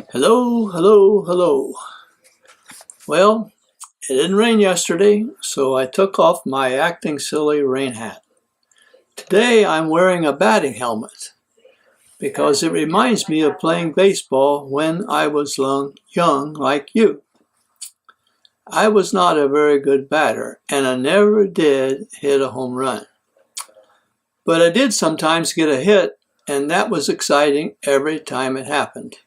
Hello, hello, hello. Well, it didn't rain yesterday, so I took off my acting silly rain hat. Today I'm wearing a batting helmet because it reminds me of playing baseball when I was young like you. I was not a very good batter, and I never did hit a home run. But I did sometimes get a hit, and that was exciting every time it happened.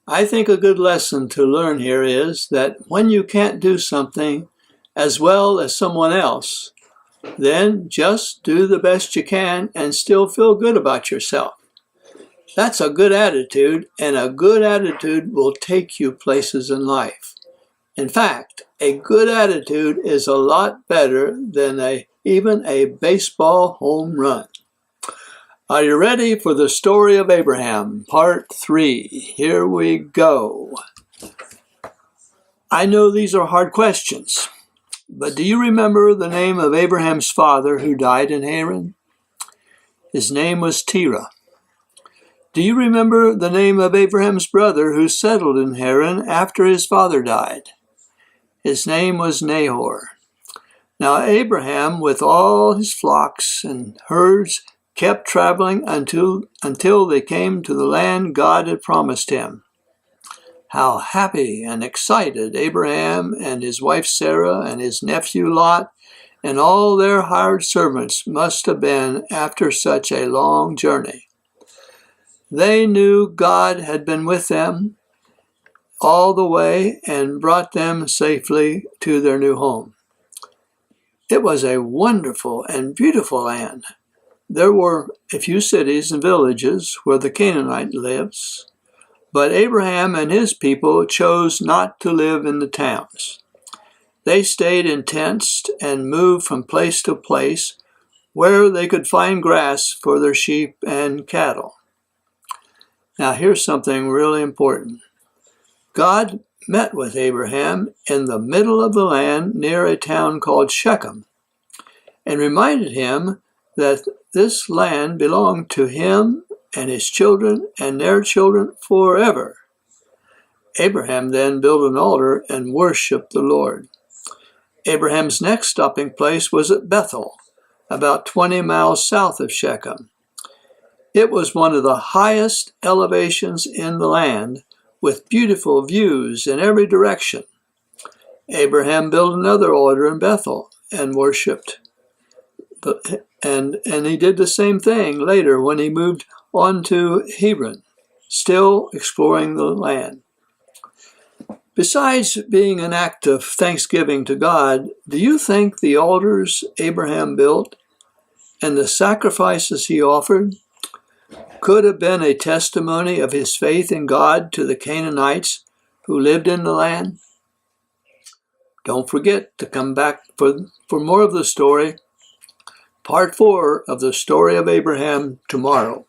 I think a good lesson to learn here is that when you can't do something as well as someone else, then just do the best you can and still feel good about yourself. That's a good attitude, and a good attitude will take you places in life. In fact, a good attitude is a lot better than even a baseball home run. Are you ready for the story of Abraham, part 3? Here we go. I know these are hard questions, but do you remember the name of Abraham's father who died in Haran? His name was Terah. Do you remember the name of Abraham's brother who settled in Haran after his father died? His name was Nahor. Now Abraham, with all his flocks and herds, kept traveling until they came to the land God had promised him. How happy and excited Abraham and his wife Sarah and his nephew Lot and all their hired servants must have been after such a long journey. They knew God had been with them all the way and brought them safely to their new home. It was a wonderful and beautiful land. There were a few cities and villages where the Canaanite lives, but Abraham and his people chose not to live in the towns. They stayed in tents and moved from place to place where they could find grass for their sheep and cattle. Now here's something really important. God met with Abraham in the middle of the land near a town called Shechem and reminded him that this land belonged to him and his children and their children forever. Abraham then built an altar and worshiped the Lord. Abraham's next stopping place was at Bethel, about 20 miles south of Shechem. It was one of the highest elevations in the land, with beautiful views in every direction. Abraham built another altar in Bethel and worshipped. And he did the same thing later when he moved on to Hebron, still exploring the land. Besides being an act of thanksgiving to God, do you think the altars Abraham built and the sacrifices he offered could have been a testimony of his faith in God to the Canaanites who lived in the land? Don't forget to come back for more of the story. Part 4 of the story of Abraham tomorrow.